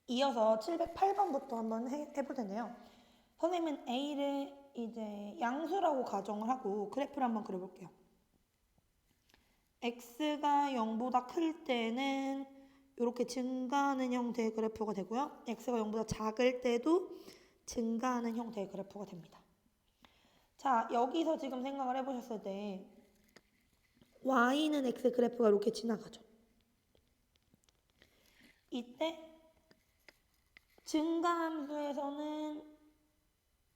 이어서 708번부터 한번 해볼 텐데요. 선생님은 A를 이제 양수라고 가정을 하고 그래프를 한번 그려볼게요. X가 0보다 클 때는 이렇게 증가하는 형태의 그래프가 되고요. X가 0보다 작을 때도 증가하는 형태의 그래프가 됩니다. 자, 여기서 지금 생각을 해보셨을 때 Y는 X 그래프가 이렇게 지나가죠. 이때 증가함수에서는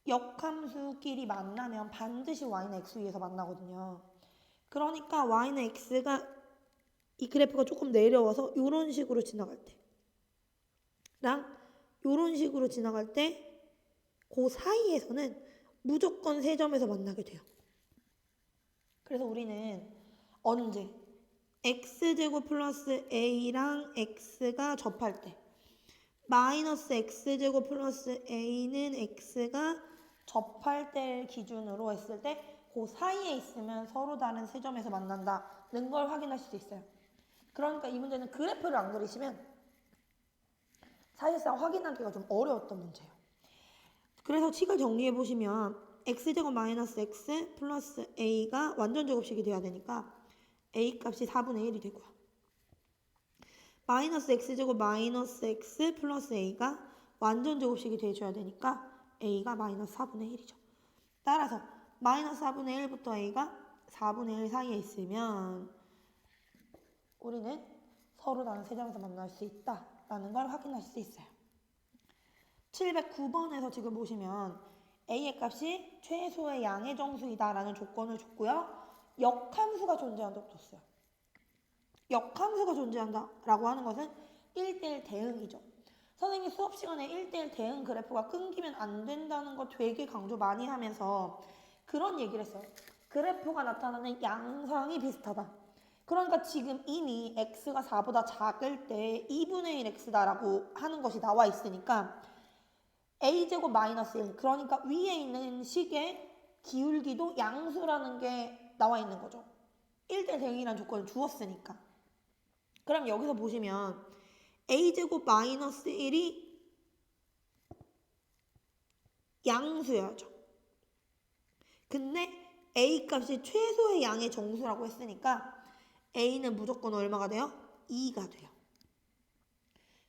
역함수끼리 만나면 반드시 Y는 X 위에서 만나거든요. 그러니까 Y는 X가 이 그래프가 조금 내려와서 이런 식으로 지나갈 때랑 이런 식으로 지나갈 때 그 사이에서는 무조건 세 점에서 만나게 돼요. 그래서 우리는 언제 x제곱 플러스 a랑 x가 접할 때 마이너스 x제곱 플러스 a는 x가 접할 때를 기준으로 했을 때 그 사이에 있으면 서로 다른 세 점에서 만난다는 걸 확인하실 수 있어요. 그러니까 이 문제는 그래프를 안 그리시면 사실상 확인하기가 좀 어려웠던 문제예요. 그래서 식을 정리해 보시면 x제곱 마이너스 x 플러스 a가 완전 제곱식이 돼야 되니까 a 값이 4분의 1이 되고요. 마이너스 x제곱 마이너스 x 플러스 a가 완전 제곱식이 돼줘야 되니까 a가 마이너스 4분의 1이죠. 따라서 마이너스 4분의 1부터 a가 4분의 1 사이에 있으면 우리는 서로 다른 세 점에서 만날 수 있다라는 걸 확인하실 수 있어요. 709번에서 지금 보시면 a의 값이 최소의 양의 정수이다라는 조건을 줬고요. 역함수가 존재한다고 줬어요. 역함수가 존재한다라고 하는 것은 1대1 대응이죠. 선생님이 수업 시간에 1대1 대응 그래프가 끊기면 안 된다는 거 되게 강조 많이 하면서 그런 얘기를 했어요. 그래프가 나타나는 양상이 비슷하다. 그러니까 지금 이미 x가 4보다 작을 때 2분의 1 x다라고 하는 것이 나와 있으니까 a제곱 마이너스 1 그러니까 위에 있는 식의 기울기도 양수라는 게 나와 있는 거죠. 1대1 대응이라는 조건을 주었으니까. 그럼 여기서 보시면 a제곱 마이너스 1이 양수여야죠. 근데 a 값이 최소의 양의 정수라고 했으니까 a는 무조건 얼마가 돼요? 2가 돼요.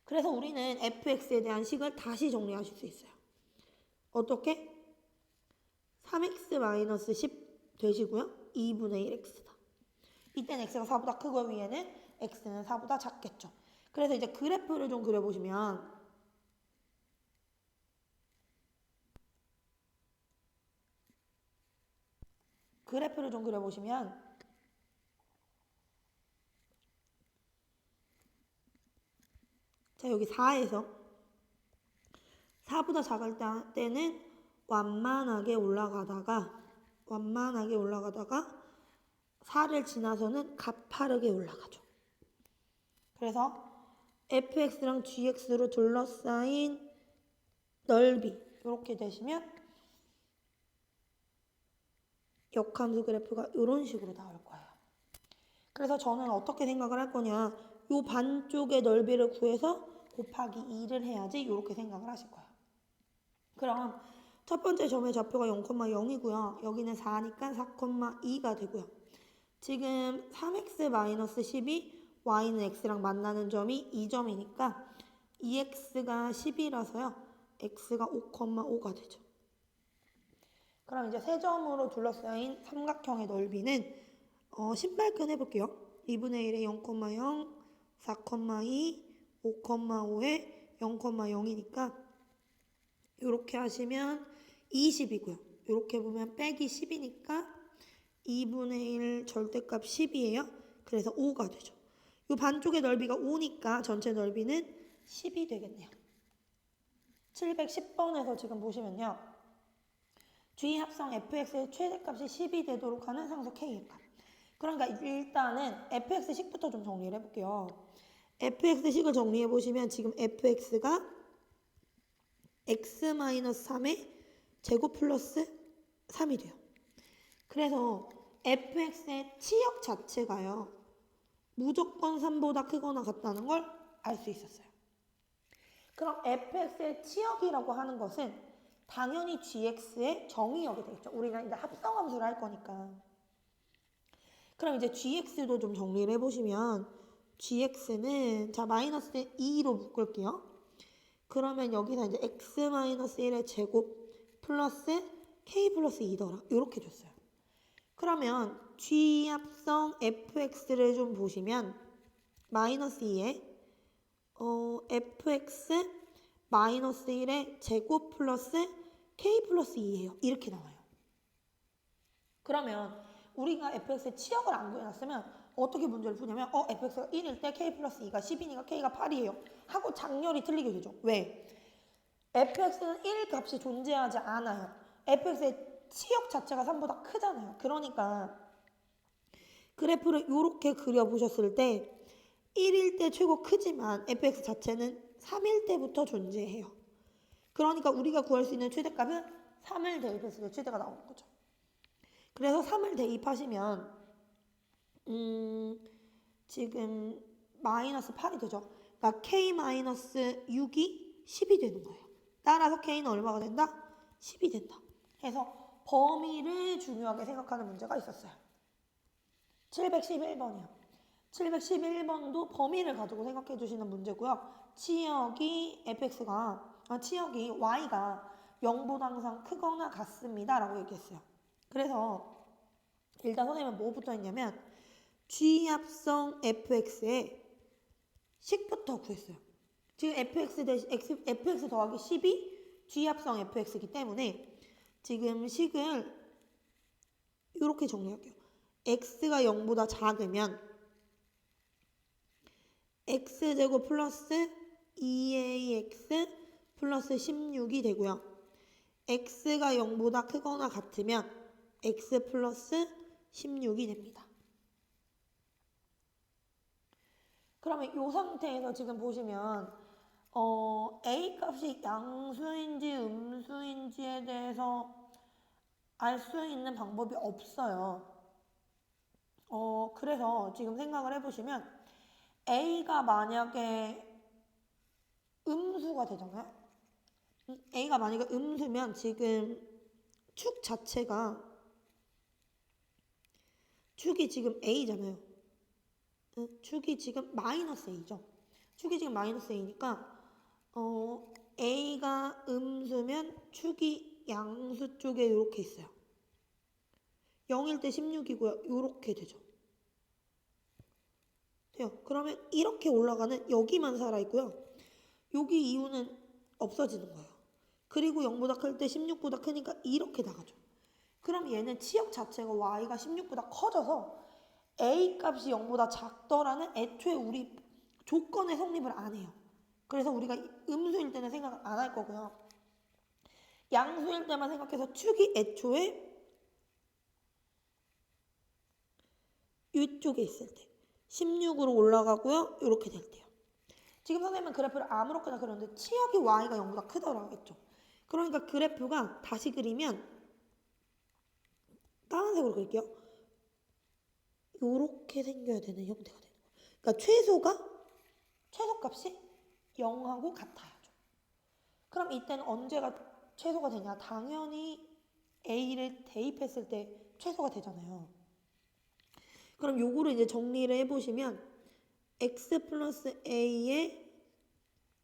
그래서 우리는 fx에 대한 식을 다시 정리하실 수 있어요. 어떻게? 3x-10 되시고요. 2분의 1x다. 이때는 x가 4보다 크고 위에는 x는 4보다 작겠죠. 그래서 이제 그래프를 좀 그려보시면 자 여기 4에서 4보다 작을 때는 완만하게 올라가다가 4를 지나서는 가파르게 올라가죠. 그래서 fx랑 gx로 둘러싸인 넓이 이렇게 되시면 역함수 그래프가 이런 식으로 나올 거예요. 그래서 저는 어떻게 생각을 할 거냐 요 반쪽의 넓이를 구해서 곱하기 2를 해야지 이렇게 생각을 하실 거예요. 그럼 첫 번째 점의 좌표가 0,0이고요. 여기는 4니까 4,2가 되고요. 지금 3x-10이 y는 x랑 만나는 점이 2점이니까 2x가 10이라서요. x가 5,5가 되죠. 그럼 이제 세 점으로 둘러싸인 삼각형의 넓이는 신발끈 해볼게요. 2분의 1에 0,0, 4,2, 5,5에 0,0이니까 이렇게 하시면 20이고요. 이렇게 보면 빼기 10이니까 2분의 1 절대값 10이에요. 그래서 5가 되죠. 이 반쪽의 넓이가 5니까 전체 넓이는 10이 되겠네요. 710번에서 지금 보시면요. G 합성 fx의 최대값이 10이 되도록 하는 상수 k의 값. 그러니까 일단은 fx식부터 좀 정리를 해볼게요. fx식을 정리해보시면 지금 fx가 x-3의 제곱 플러스 3이 돼요. 그래서 fx의 치역 자체가요. 무조건 3보다 크거나 같다는 걸 알 수 있었어요. 그럼 fx의 치역이라고 하는 것은 당연히 gx의 정의역이 되겠죠. 우리는 이제 합성함수를 할 거니까. 그럼 이제 gx도 좀 정리를 해보시면 gx는 자 마이너스 2로 묶을게요. 그러면 여기서 이제 x-1의 제곱 플러스 k 플러스 2더라 이렇게 줬어요. 그러면 g합성 fx를 좀 보시면 마이너스 2에 fx 마이너스 1의 제곱 플러스 k 플러스 2예요. 이렇게 나와요. 그러면 우리가 fx의 치역을 안 구해놨으면 어떻게 문제를 푸냐면 fx가 1일 때 k 플러스 2가 10이니까 k가 8이에요. 하고 장렬히 틀리게 되죠. 왜? fx는 1 값이 존재하지 않아요. fx의 치역 자체가 3보다 크잖아요. 그러니까 그래프를 이렇게 그려보셨을 때 1일 때 최고 크지만 fx 자체는 3일 때부터 존재해요. 그러니까 우리가 구할 수 있는 최대값은 3을 대입했을 때 최대가 나오는 거죠. 그래서 3을 대입하시면 지금 마이너스 8이 되죠. 그러니까 k-6이 10이 되는 거예요. 따라서 k는 얼마가 된다? 10이 된다. 그래서 범위를 중요하게 생각하는 문제가 있었어요. 711번이요. 711번도 범위를 가지고 생각해 주시는 문제고요. 치역이 y가 0보다 항상 크거나 같습니다. 라고 얘기했어요. 그래서 일단 선생님은 뭐부터 했냐면 g합성 fx의 식부터 구했어요. 지금 fx 더하기 10이 g합성 fx이기 때문에 지금 식을 이렇게 정리할게요. x가 0보다 작으면 x제곱 플러스 2ax 플러스 16이 되고요. x가 0보다 크거나 같으면 x 플러스 16이 됩니다. 그러면 이 상태에서 지금 보시면 a 값이 양수인지 음수인지에 대해서 알 수 있는 방법이 없어요. 그래서 지금 생각을 해보시면 a가 만약에 음수가 되잖아요. a가 만약에 음수면 지금 축 자체가 축이 지금 a잖아요. 축이 지금 마이너스 a죠. 축이 지금 마이너스 a니까 a가 음수면 축이 양수 쪽에 이렇게 있어요. 0일 때 16이고요. 이렇게 되죠. 돼요. 그러면 이렇게 올라가는 여기만 살아있고요. 여기 이유는 없어지는 거예요. 그리고 0보다 클 때 16보다 크니까 이렇게 나가죠. 그럼 얘는 치역 자체가 y가 16보다 커져서 a 값이 0보다 작더라는 애초에 우리 조건에 성립을 안 해요. 그래서 우리가 음수일 때는 생각을 안 할 거고요. 양수일 때만 생각해서 축이 애초에 이쪽에 있을 때 16으로 올라가고요. 이렇게 될 때요. 지금 선생님은 그래프를 아무렇게나 그렸는데 치역이 y가 0보다 크다고 했죠. 그러니까 그래프가 다시 그리면 까만색으로 그릴게요. 이렇게 생겨야 되는 형태가 되는 거예요. 그러니까 최소값이 0하고 같아야죠. 그럼 이때는 언제가 최소가 되냐? 당연히 a를 대입했을 때 최소가 되잖아요. 그럼 요거를 이제 정리를 해보시면 x 플러스 a의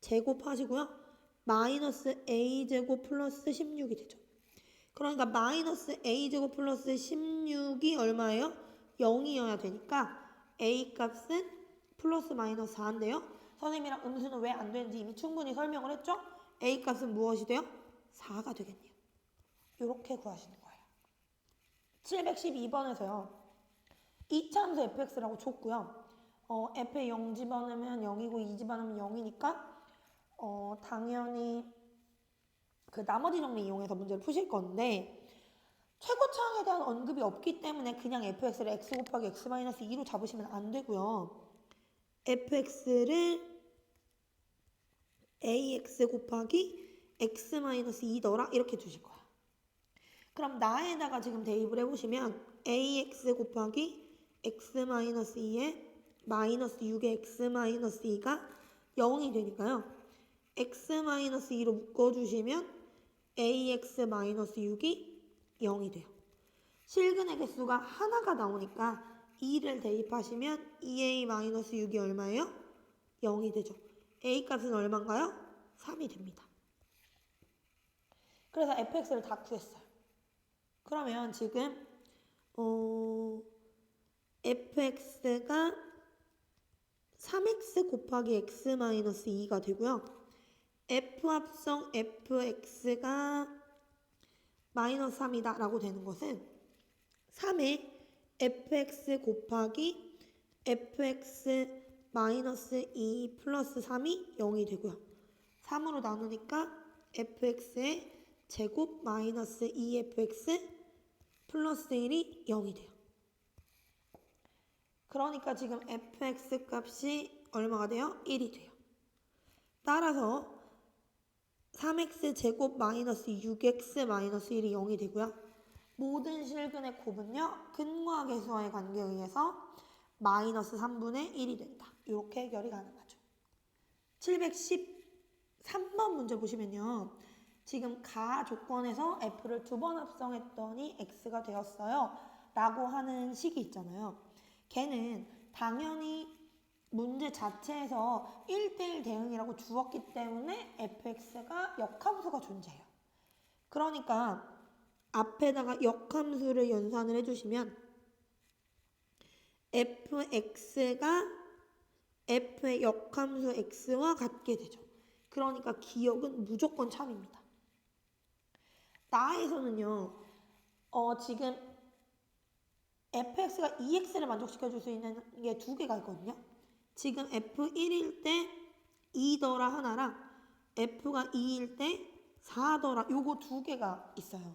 제곱하시고요. 마이너스 a제곱 플러스 16이 되죠. 그러니까 마이너스 a제곱 플러스 16이 얼마예요? 0이어야 되니까 a 값은 플러스 마이너스 4인데요. 선생님이랑 음수는 왜 안 되는지 이미 충분히 설명을 했죠? a 값은 무엇이 돼요? 4가 되겠네요. 이렇게 구하시는 거예요. 712번에서요. 2차 함수 fx라고 줬고요. f에 0 집어넣으면 0이고 2 집어넣으면 0이니까 당연히 그 나머지 정리 이용해서 문제를 푸실 건데 최고차항에 대한 언급이 없기 때문에 그냥 fx를 x 곱하기 x-2로 잡으시면 안 되고요. fx를 ax 곱하기 x-2더라 이렇게 두실 거예요. 그럼 나에다가 지금 대입을 해보시면 ax 곱하기 x-2에 마이너스 6의 x-2가 0이 되니까요. x-2로 묶어주시면 ax-6이 0이 돼요. 실근의 개수가 하나가 나오니까 2를 대입하시면 2a-6이 얼마예요? 0이 되죠. a 값은 얼마인가요? 3이 됩니다. 그래서 fx를 다 구했어요. 그러면 지금 fx가 3x 곱하기 x-2가 되고요. f합성 fx가 마이너스 3이다 라고 되는 것은 3에 fx 곱하기 fx 마이너스 2 플러스 3이 0이 되고요. 3으로 나누니까 fx의 제곱 마이너스 2fx 플러스 1이 0이 돼요. 그러니까 지금 fx 값이 얼마가 돼요? 1이 돼요. 따라서 3x 제곱 마이너스 6x 마이너스 1이 0이 되고요. 모든 실근의 곱은요. 근과 계수와의 관계에 의해서 마이너스 3분의 1이 된다. 이렇게 해결이 가능하죠. 713번 문제 보시면요. 지금 가 조건에서 f를 2번 합성했더니 x가 되었어요. 라고 하는 식이 있잖아요. 걔는 당연히 문제 자체에서 1대1 대응이라고 주었기 때문에 fx가 역함수가 존재해요. 그러니까 앞에다가 역함수를 연산을 해주시면 fx가 f의 역함수 x와 같게 되죠. 그러니까 기억은 무조건 참입니다. 나에서는요. 지금 fx가 2x를 만족시켜줄 수 있는 게 두 개가 있거든요. 지금 f1일 때 2더라 하나랑 f가 2일 때 4더라 요거 두 개가 있어요.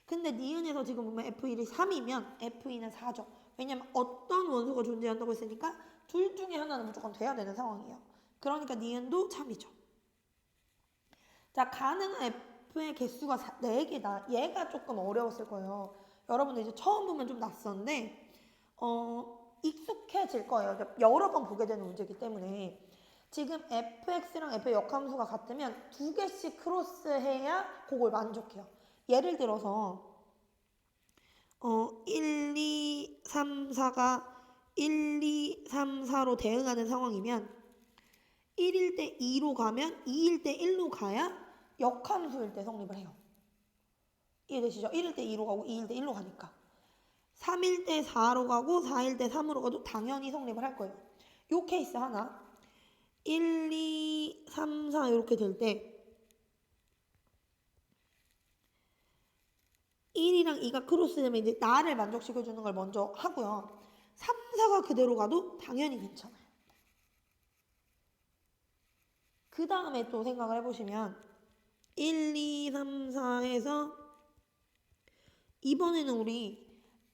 근데 니은에서 지금 보면 f1이 3이면 f2는 4죠. 왜냐면 어떤 원소가 존재한다고 했으니까 둘 중에 하나는 무조건 돼야 되는 상황이에요. 그러니까 니은도 참이죠. 자, 가능한 f의 개수가 4개다. 얘가 조금 어려웠을 거예요. 여러분들 이제 처음 보면 좀 낯선데 익숙해질 거예요. 여러 번 보게 되는 문제이기 때문에 지금 fx랑 f의 역함수가 같으면 두 개씩 크로스해야 그걸 만족해요. 예를 들어서 1, 2, 3, 4가 1, 2, 3, 4로 대응하는 상황이면 1일 때 2로 가면 2일 때 1로 가야 역함수일 때 성립을 해요. 이해되시죠? 1일 때 2로 가고 2일 때 1로 가니까. 3일 때 4로 가고 4일 때 3으로 가도 당연히 성립을 할 거예요. 요 케이스 하나 1, 2, 3, 4 이렇게 될 때 1이랑 2가 크로스되면 이제 나를 만족시켜주는 걸 먼저 하고요. 3, 4가 그대로 가도 당연히 괜찮아요. 그 다음에 또 생각을 해보시면 1, 2, 3, 4에서 이번에는 우리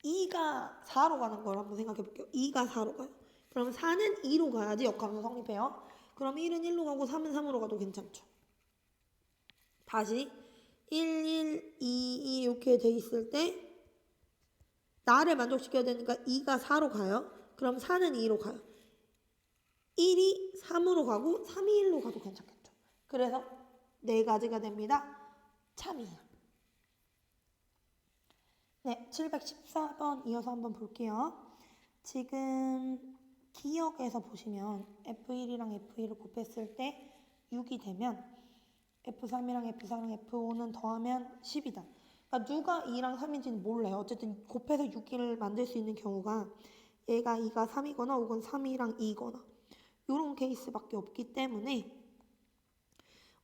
2가 4로 가는 걸 한번 생각해 볼게요. 2가 4로 가요. 그럼 4는 2로 가야지 역함수 성립해요. 그럼 1은 1로 가고 3은 3으로 가도 괜찮죠. 다시 1, 1, 2, 2 이렇게 돼 있을 때 나를 만족시켜야 되니까 2가 4로 가요. 그럼 4는 2로 가요. 1이 3으로 가고 3이 1로 가도 괜찮겠죠. 그래서 네 가지가 됩니다. 참이에요. 네, 714번 이어서 한번 볼게요. 지금 기억에서 보시면 F1이랑 F2를 곱했을 때 6이 되면 F3이랑 F4랑 F5는 더하면 10이다. 그러니까 누가 2랑 3인지는 몰라요. 어쨌든 곱해서 6을 만들 수 있는 경우가 얘가 2가 3이거나 혹은 3이랑 2거나 이런 케이스밖에 없기 때문에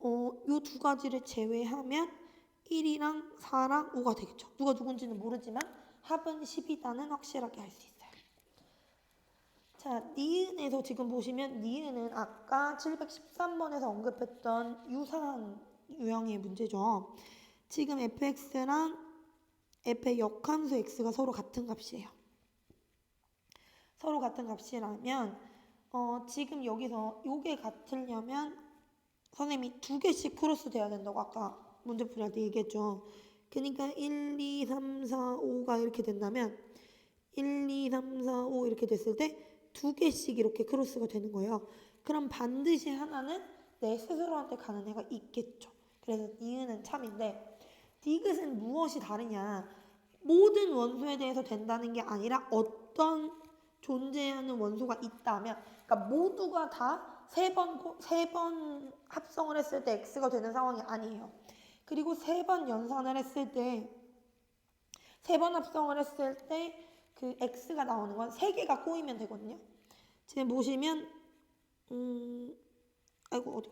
요 두 가지를 제외하면 1이랑 4랑 5가 되겠죠. 누가 누군지는 모르지만 합은 10이다는 확실하게 알 수 있어요. 자, 니은에서 지금 보시면 니은은 아까 713번에서 언급했던 유사한 유형의 문제죠. 지금 fx랑 f의 역함수 x가 서로 같은 값이에요. 서로 같은 값이라면 지금 여기서 요게 같으려면 선생님이 두 개씩 크로스 돼야 된다고 아까 문제 풀이할 때 얘기했죠. 그러니까 1, 2, 3, 4, 5가 이렇게 된다면 1, 2, 3, 4, 5 이렇게 됐을 때 두 개씩 이렇게 크로스가 되는 거예요. 그럼 반드시 하나는 내 스스로한테 가는 애가 있겠죠. 그래서 니은은 참인데 디귿은 무엇이 다르냐? 모든 원소에 대해서 된다는 게 아니라 어떤 존재하는 원소가 있다면, 그러니까 모두가 다 세 번 합성을 했을 때 x가 되는 상황이 아니에요. 그리고 세 번 연산을 했을 때, 세 번 합성을 했을 때 그 x가 나오는 건 세 개가 꼬이면 되거든요. 지금 보시면 아이고 어디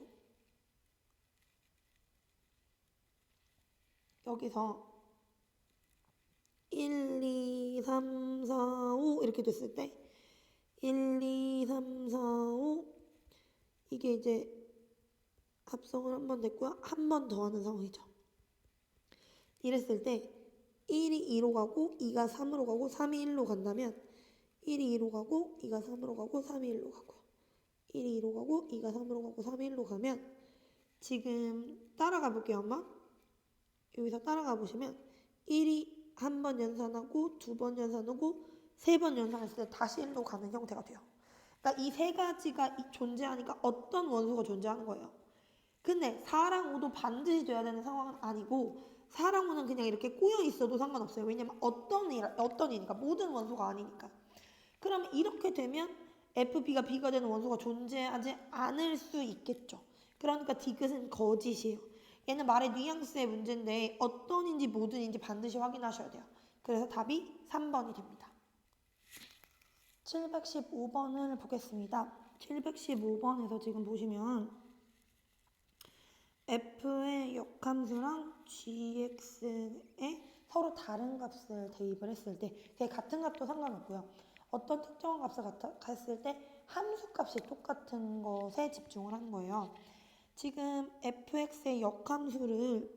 여기서 1, 2, 3, 4, 5 이렇게 됐을 때 1, 2, 3, 4, 5 이게 이제 합성을 한 번 됐고요. 한 번 더 하는 상황이죠. 이랬을 때 1이 2로 가고 2가 3으로 가고 3이 1로 간다면 1이 2로 가고 2가 3으로 가고 3이 1로 가고요. 1이 2로 가고 2가 3으로 가고 3이 1로 가면 지금 따라가 볼게요. 한번 여기서 따라가 보시면 1이 한 번 연산하고 두 번 연산하고 세 번 연산했을 때 다시 1로 가는 형태가 돼요. 그러니까 이 세 가지가 존재하니까 어떤 원소가 존재하는 거예요. 근데 4랑 5도 반드시 돼야 되는 상황은 아니고 4랑 5는 그냥 이렇게 꼬여 있어도 상관없어요. 왜냐면 어떤이니까 모든 원소가 아니니까. 그러면 이렇게 되면 FB가 B가 되는 원소가 존재하지 않을 수 있겠죠. 그러니까 디귿은 거짓이에요. 얘는 말의 뉘앙스의 문제인데 어떤인지 모든인지 반드시 확인하셔야 돼요. 그래서 답이 3번이 됩니다. 715번을 보겠습니다. 715번에서 지금 보시면 f의 역함수랑 gx에 서로 다른 값을 대입을 했을 때 그게 같은 값도 상관없고요. 어떤 특정한 값을 갔을 때 함수 값이 똑같은 것에 집중을 하는 거예요. 지금 fx의 역함수를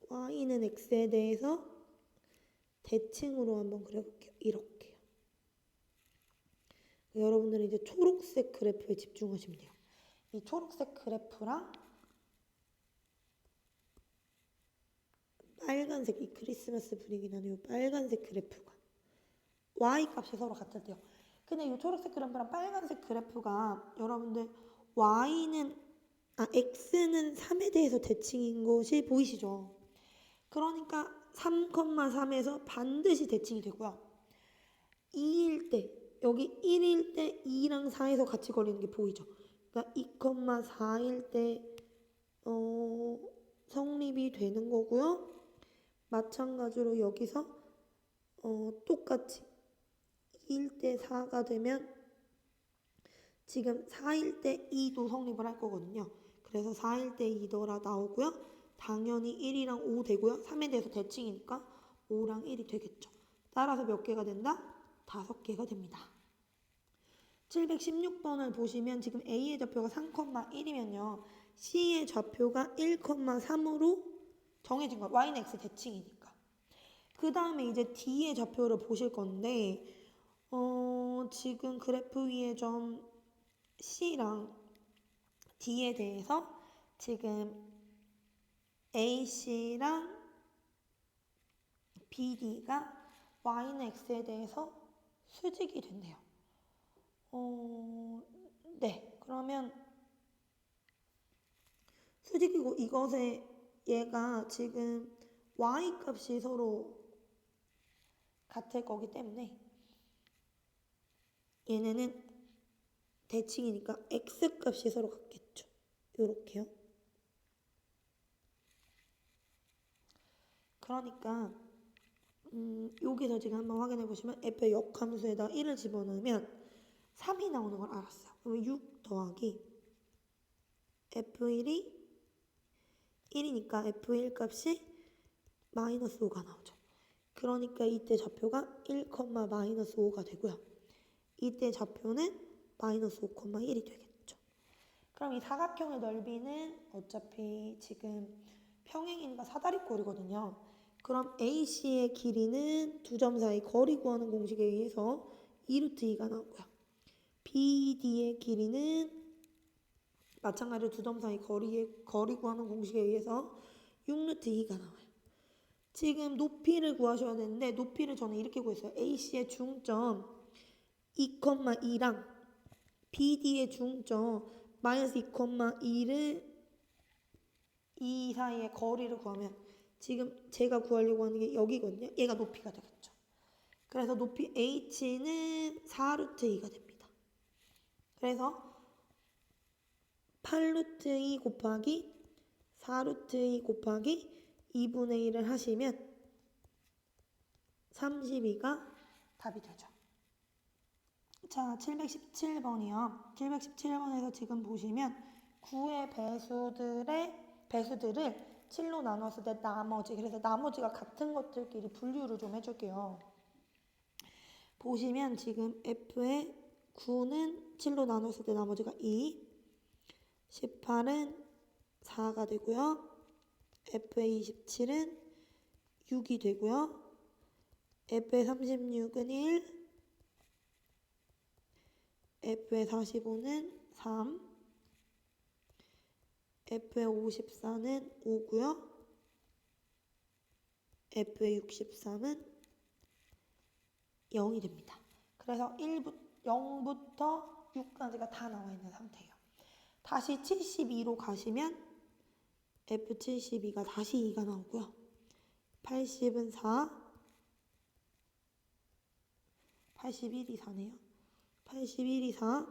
y는 x에 대해서 대칭으로 한번 그려볼게요. 이렇게요. 여러분들은 이제 초록색 그래프에 집중하시면 돼요. 이 초록색 그래프랑 빨간색, 이 크리스마스 분위기 나는 이 빨간색 그래프가 y값이 서로 같을 때요. 근데 이 초록색 그래프랑 빨간색 그래프가 여러분들 x는 3에 대해서 대칭인 것이 보이시죠? 그러니까 3,3에서 반드시 대칭이 되고요. 2일 때, 여기 1일 때 2랑 4에서 같이 걸리는 게 보이죠? 그러니까 2,4일 때 성립이 되는 거고요. 마찬가지로 여기서 똑같이 2일 때 4가 되면 지금 4일 때 2도 성립을 할 거거든요. 그래서 4일 때 2더라 나오고요. 당연히 1이랑 5 되고요. 3에 대해서 대칭이니까 5랑 1이 되겠죠. 따라서 몇 개가 된다? 5개가 됩니다. 716번을 보시면 지금 A의 좌표가 3,1이면요. C의 좌표가 1,3으로 정해진 거예요. Y는 X 대칭이니까. 그 다음에 이제 D의 좌표를 보실 건데 지금 그래프 위에 점 C랑 D에 대해서 지금 AC랑 BD가 Y는 X에 대해서 수직이 된대요. 네, 그러면 수직이고 이것에 얘가 지금 Y값이 서로 같을 거기 때문에 얘네는 대칭이니까 X값이 서로 같겠죠. 요렇게요. 그러니까 여기서 지금 한번 확인해 보시면 f의 역함수에다 1을 집어넣으면 3이 나오는 걸 알았어요. 그러면 6 더하기 f1이 1이니까 f1 값이 마이너스 5가 나오죠. 그러니까 이때 좌표가 1, 마이너스 5가 되고요. 이때 좌표는 마이너스 5,1이 되겠죠. 그럼 이 사각형의 넓이는 어차피 지금 평행이니까 사다리꼴이거든요. 그럼 AC의 길이는 두 점 사이 거리 구하는 공식에 의해서 2루트 2가 나오고요. BD의 길이는 마찬가지로 두 점 사이 거리 구하는 공식에 의해서 6루트 2가 나와요. 지금 높이를 구하셔야 되는데 높이를 저는 이렇게 구했어요. AC의 중점 2,2랑 BD의 중점 마이너스 2,2를 이 사이의 거리를 구하면 지금 제가 구하려고 하는 게 여기거든요. 얘가 높이가 되겠죠. 그래서 높이 h는 4루트 2가 됩니다. 그래서 8루트 2 곱하기 4루트 2 곱하기 2분의 1을 하시면 32가 답이 되죠. 자, 717번이요. 717번에서 지금 보시면 9의 배수들을 7로 나눴을 때 나머지, 그래서 나머지가 같은 것들끼리 분류를 좀 해줄게요. 보시면 지금 F의 9는 7로 나눴을 때 나머지가 2, 18은 4가 되고요. F의 27은 6이 되고요. F의 36은 1, F의 45는 3, F의 54는 5고요. F의 63은 0이 됩니다. 그래서 0부터 6까지가 다 나와 있는 상태예요. 다시 72로 가시면 F72가 다시 2가 나오고요. 80은 4, 81이 4네요. 81이 4,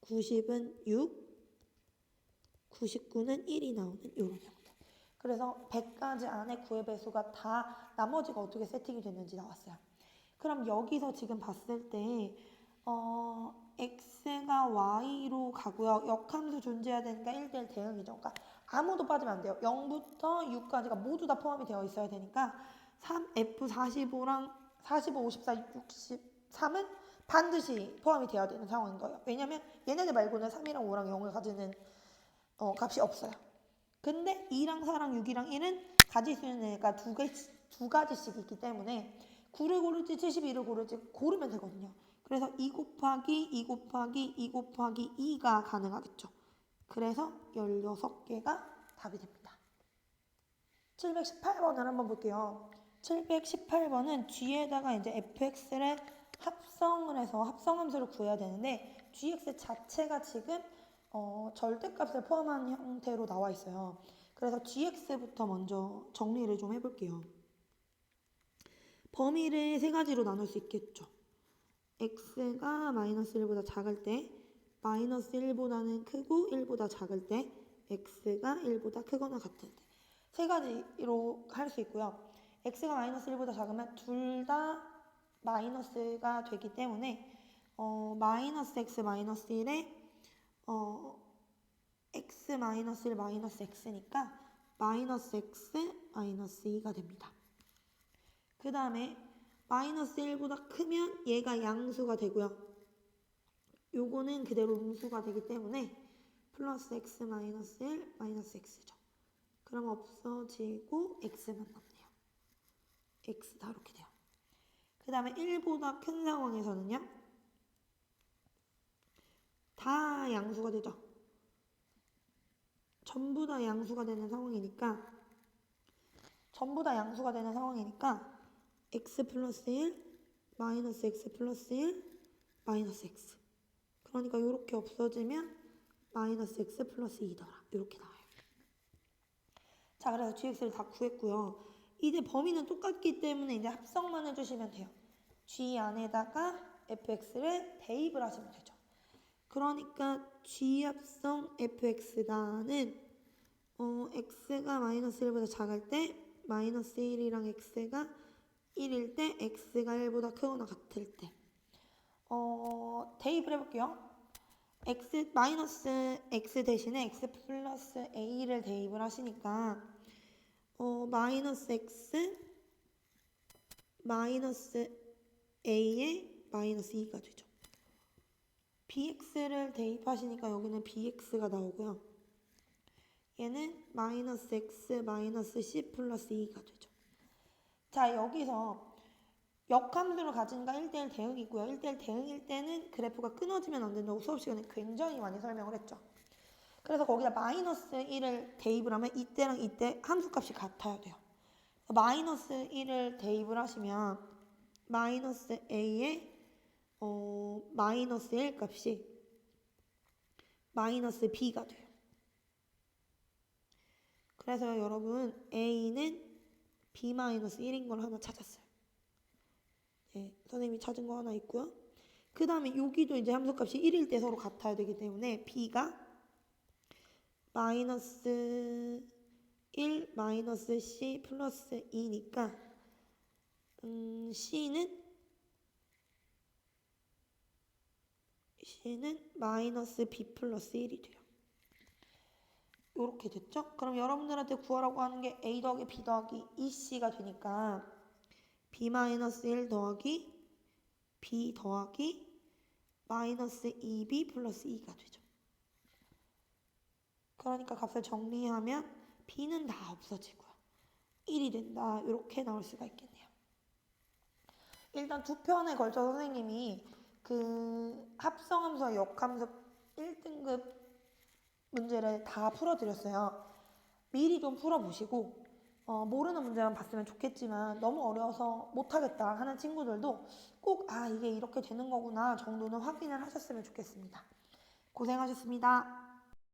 90은 6, 99는 1이 나오는 이런 형태. 그래서 100까지 안에 9의 배수가 다 나머지가 어떻게 세팅이 됐는지 나왔어요. 그럼 여기서 지금 봤을 때 x가 y로 가고요. 역함수 존재해야 되니까 1대1 대응이죠. 그러니까 아무도 빠지면 안 돼요. 0부터 6까지가 모두 다 포함이 되어 있어야 되니까 F45랑 45, 54, 63은 반드시 포함이 되어야 되는 상황인 거예요. 왜냐면 얘네들 말고는 3이랑 5랑 0을 가지는 값이 없어요. 근데 2랑 4랑 6이랑 1은 가질 수 있는 애가 두 가지씩 있기 때문에 9를 고를지 72를 고를지 고르면 되거든요. 그래서 2 곱하기 2 곱하기 2 곱하기 2가 가능하겠죠. 그래서 16개가 답이 됩니다. 718번을 한번 볼게요. 718번은 G에다가 이제 fx를 합성을 해서 합성함수를 구해야 되는데 gx 자체가 지금 절대값을 포함한 형태로 나와 있어요. 그래서 gx부터 먼저 정리를 좀 해볼게요. 범위를 세 가지로 나눌 수 있겠죠. x가 마이너스 1보다 작을 때, 마이너스 1보다는 크고 1보다 작을 때, x가 1보다 크거나 같을 때. 세 가지로 할 수 있고요. x가 마이너스 1보다 작으면 둘 다 마이너스가 되기 때문에 마이너스 x 마이너스 1에 x 마이너스 1 마이너스 x니까 마이너스 x 마이너스 2가 됩니다. 그 다음에 마이너스 1보다 크면 얘가 양수가 되고요. 요거는 그대로 음수가 되기 때문에 플러스 x 마이너스 1 마이너스 x죠. 그럼 없어지고 x만 남네요. x 다 이렇게 돼요. 그 다음에 1보다 큰 상황에서는요. 다 양수가 되죠. 전부 다 양수가 되는 상황이니까 x 플러스 1 마이너스 x 플러스 1 마이너스 x. 그러니까 이렇게 없어지면 마이너스 x 플러스 2더라. 이렇게 나와요. 자, 그래서 gx를 다 구했고요. 이제 범위는 똑같기 때문에 이제 합성만 해주시면 돼요. g 안에다가 fx를 대입을 하시면 되죠. 그러니까 g 합성 fx다는 x가 마이너스 1보다 작을 때 마이너스 1이랑 x가 1일 때 x가 1보다 크거나 같을 때 대입을 해볼게요. 마이너스 x 대신에 x 플러스 a를 대입을 하시니까 마이너스 x 마이너스 a에 마이너스 2가 되죠. bx를 대입하시니까 여기는 bx가 나오고요. 얘는 마이너스 x 마이너스 c 플러스 2가 되죠. 자, 여기서 역함수를 가진 거 1대1 대응이고요. 1대1 대응일 때는 그래프가 끊어지면 안 된다고 수업 시간에 굉장히 많이 설명을 했죠. 그래서 거기다 마이너스 1을 대입을 하면 이때랑 이때 함수값이 같아야 돼요. 마이너스 1을 대입을 하시면 마이너스 a에 마이너스 1 값이 마이너스 b가 돼요. 그래서 여러분 a는 b-1인 걸 하나 찾았어요. 네, 선생님이 찾은 거 하나 있고요. 그 다음에 여기도 이제 함수값이 1일 때 서로 같아야 되기 때문에 b가 마이너스 1 마이너스 c 플러스 2니까 C는 마이너스 B 플러스 1이 돼요. 이렇게 됐죠? 그럼 여러분들한테 구하라고 하는 게 A 더하기 B 더하기 EC가 되니까 B 마이너스 1 더하기 B 더하기 마이너스 2B 플러스 2가 되죠. 그러니까 값을 정리하면 B는 다 없어지고요. 1이 된다. 이렇게 나올 수가 있겠네요. 일단 두 편에 걸쳐 선생님이 그 합성함수와 역함수 1등급 문제를 다 풀어드렸어요. 미리 좀 풀어보시고 모르는 문제만 봤으면 좋겠지만 너무 어려워서 못하겠다 하는 친구들도 꼭 이게 이렇게 되는 거구나 정도는 확인을 하셨으면 좋겠습니다. 고생하셨습니다.